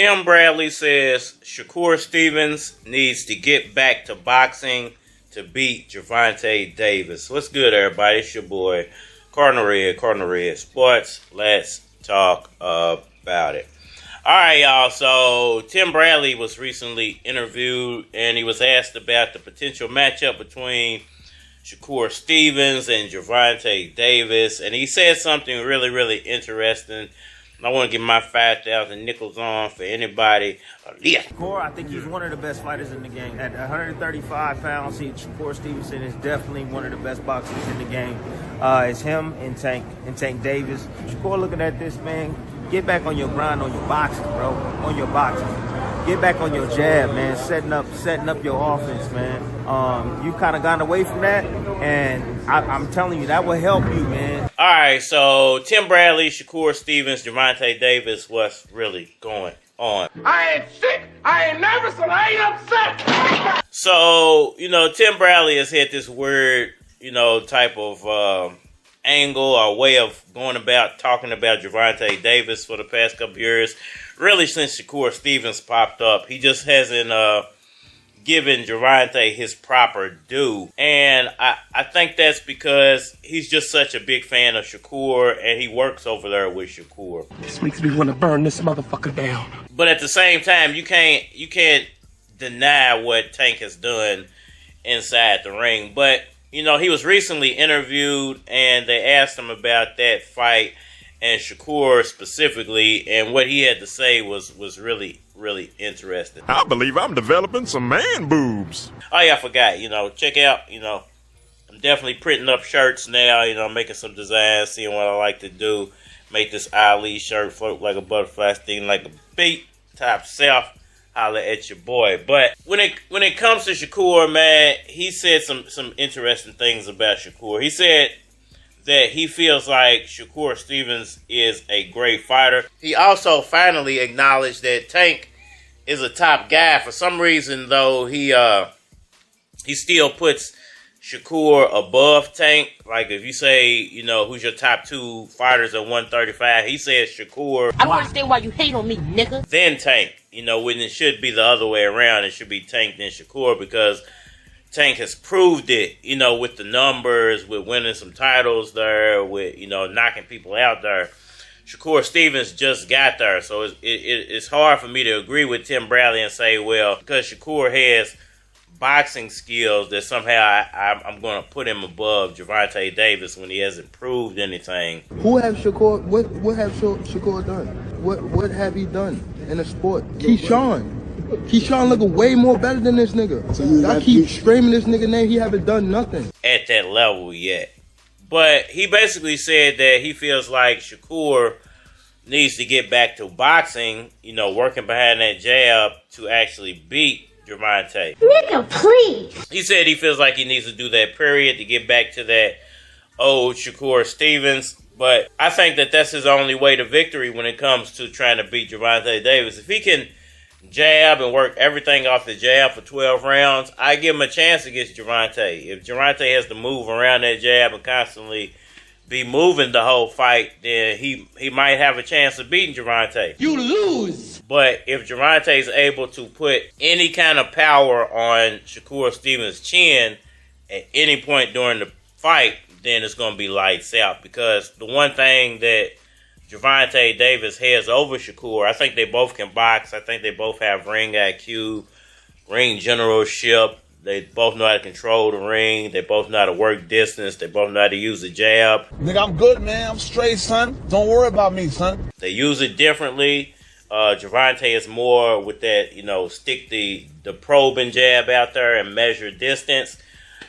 Tim Bradley says Shakur Stevens needs to get back to boxing to beat Gervonta Davis. What's good, everybody? It's your boy, Cardinal Red Sports. Let's talk about it. All right, y'all. So Tim Bradley was recently interviewed, and he was asked about the potential matchup between Shakur Stevens and Gervonta Davis, and he said something really, really interesting. I want to give my 5,000 nickels on for anybody. Shakur, I think he's one of the best fighters in the game. At 135 pounds, Shakur Stevenson is definitely one of the best boxers in the game. It's him and Tank Davis. Shakur, looking at this, man, get back on your grind, on your boxing, bro. On your boxing. Get back on your jab, man. Setting up your offense, man. You kind of gone away from that, and I'm telling you, that will help you, man. All right, so Tim Bradley, Shakur Stevens, Gervonta Davis, what's really going on? I ain't sick, I ain't nervous, and I ain't upset. So, Tim Bradley has had this weird, type of angle or way of going about talking about Gervonta Davis for the past couple years. Really, since Shakur Stevens popped up, he just hasn't given Gervonta his proper due. And I think that's because he's just such a big fan of Shakur, and he works over there with Shakur. This makes me want to burn this motherfucker down. But at the same time, you can't deny what Tank has done inside the ring. But, he was recently interviewed, and they asked him about that fight, and Shakur specifically, and what he had to say was really, really interesting. I believe I'm developing some man boobs. Oh yeah, I forgot. Check out, I'm definitely printing up shirts now, making some designs, seeing what I like to do. Make this Ali shirt float like a butterfly, sting like a beat, top self. Holla at your boy. But when it comes to Shakur, man, he said some interesting things about Shakur. He said that he feels like Shakur Stevens is a great fighter. He also finally acknowledged that Tank is a top guy. For some reason, though, he still puts Shakur above Tank. Like, if you say, who's your top two fighters at 135, he says Shakur. I don't understand why you hate on me, nigga. Then Tank. When it should be the other way around. It should be Tank then Shakur, because Tank has proved it, with the numbers, with winning some titles there, with, knocking people out there. Shakur Stevens just got there. So it's hard for me to agree with Tim Bradley and say, well, because Shakur has boxing skills, that somehow I'm going to put him above Gervonta Davis when he hasn't proved anything. Who have Shakur? What have Shakur done? What have he done in the sport? Keyshawn looking way more better than this nigga. So I keep screaming this nigga name. He haven't done nothing at that level yet. But he basically said that he feels like Shakur needs to get back to boxing, working behind that jab to actually beat Gervonta. Nigga, please. He said he feels like he needs to do that period to get back to that old Shakur Stevens. But I think that that's his only way to victory when it comes to trying to beat Gervonta Davis. If he can jab and work everything off the jab for 12 rounds, I give him a chance against Gervonta. If Gervonta has to move around that jab and constantly be moving the whole fight, then he might have a chance of beating Gervonta. You lose. But if Gervonta is able to put any kind of power on Shakur Stevens' chin at any point during the fight, then it's going to be lights out. Because the one thing that Gervonta Davis has over Shakur, I think they both can box. I think they both have ring IQ, ring generalship. They both know how to control the ring. They both know how to work distance. They both know how to use the jab. Nigga, I'm good, man. I'm straight, son. Don't worry about me, son. They use it differently. Gervonta is more with that, stick the probing jab out there and measure distance.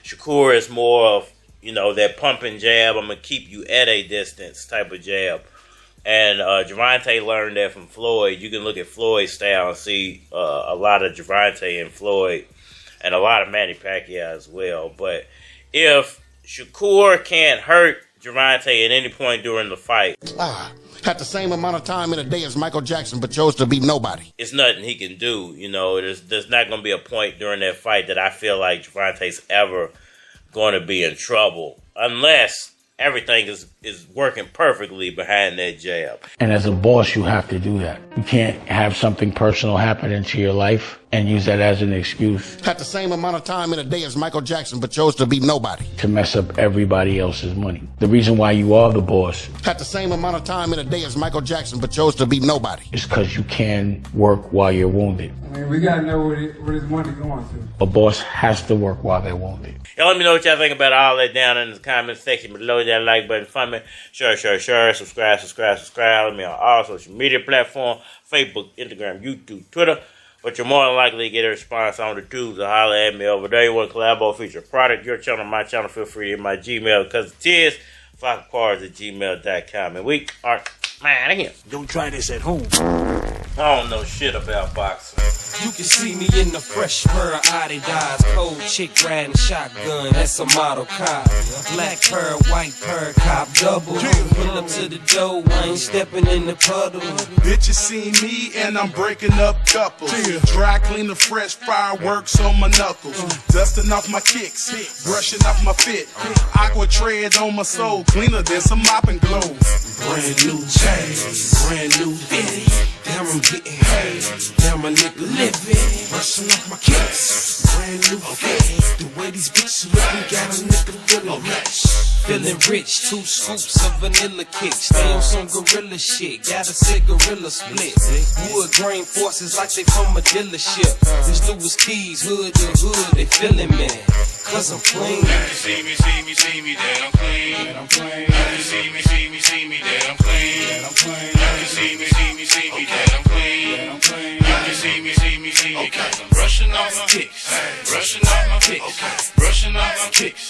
Shakur is more of, that pumping jab. I'm going to keep you at a distance type of jab. And Gervonta learned that from Floyd. You can look at Floyd's style and see a lot of Gervonta and Floyd, and a lot of Manny Pacquiao as well. But if Shakur can't hurt Gervonta at any point during the fight, had the same amount of time in a day as Michael Jackson, but chose to be nobody. It's nothing he can do. There's not going to be a point during that fight that I feel like Gervonta's ever going to be in trouble. Unless everything is working perfectly behind that jab. And as a boss, you have to do that. You can't have something personal happen into your life and use that as an excuse. Had the same amount of time in a day as Michael Jackson, but chose to be nobody. To mess up everybody else's money. The reason why you are the boss. Had the same amount of time in a day as Michael Jackson, but chose to be nobody. Is because you can work while you're wounded. I mean, we gotta know where his money going to. A boss has to work while they're wounded. Y'all let me know what y'all think about all that down in the comment section below. That like button for me. Share. Subscribe. Let me on all social media platforms. Facebook, Instagram, YouTube, Twitter. But you're more than likely to get a response on the tubes or holler at me over there. You want to collabo, feature a product, your channel, my channel, feel free to hit my Gmail because it is FoxCars@gmail.com. And we are man again. Don't try this at home. I don't know shit about boxing. You can see me in the fresh pair of Adidas, cold chick riding shotgun, that's a model car. Black pearl, white pearl, cop double. Pull up to the door, I ain't stepping in the puddle. Bitches see me and I'm breaking up couples. Dry clean the fresh fireworks on my knuckles. Dusting off my kicks, brushing off my fit. Aqua tread on my soul, cleaner than some mopping glows. Brand new chains, brand new fitty. Damn, I'm getting paid. Damn, my nigga living. Brushing off my kicks. Brand new fit. The way these bitches looking got a nigga feeling rich. Feeling rich, 2 scoops of vanilla kicks. Stay on some gorilla shit. Got a cigarilla split. Wood grain forces like they from a dealership. This dude was keys, hood to hood. They feeling me. Cause I'm clean. See me, that I'm clean. You can see me, that I'm clean. You can see me, that I'm clean. You can see me, cause I'm brushing off my kicks. Brushing off my kicks. Brushing off my kicks.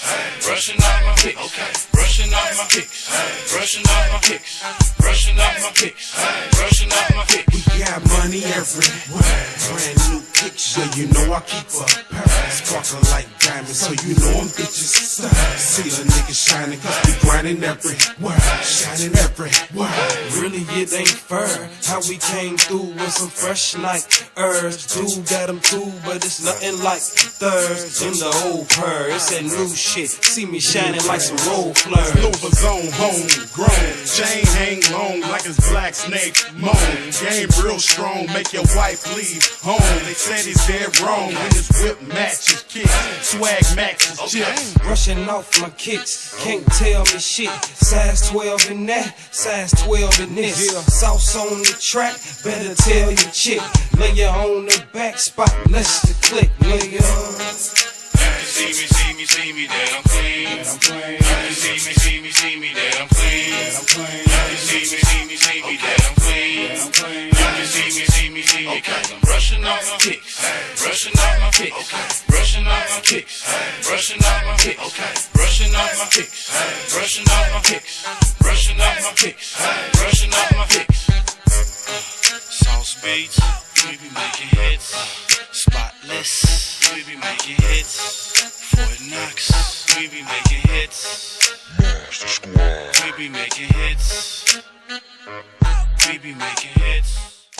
Brushing off my kicks. Brushing off my kicks. Brushing off my kicks. Brushing off my kicks. Brushing off my kicks. We got money everywhere. Brand new picture, you know I keep a pair. Sparkle like diamonds, so you know I'm bitches. See a nigga shining, cause we grinding everywhere. Shining everywhere. Really, it ain't fair. How we came through with some fresh like herbs. Dude got them too, but it's nothing like thirds. In the old purr, it's that new shit. See me shining like some roll fleurs. Nova zone, homegrown. Chain hang long like it's black snake moan. Game real strong, make your wife leave home. They said he's dead wrong when his whip matches kicks. Swag matches chips. Brushing off my kicks, can't tell me shit. Size 12 in that, size 12 in this. Sauce on the track, better tell your chick. Lay you on the back spot, let's the click, nigga. See me, that I'm clean. You can see me, that I'm clean. You can see me, that I'm clean. You can see me, cause I'm brushing off my kicks. Brushing off my kicks. Brushing off my kicks. Brushing off my kicks. Brushing off my kicks. Brushing off my kicks. Brushing off my kicks. Brushing off my kicks. Sauce beats, we be making hits. Spotless, we be making hits. Fort Knox, we be making hits. Monster Squad, we be making hits. We be making hits.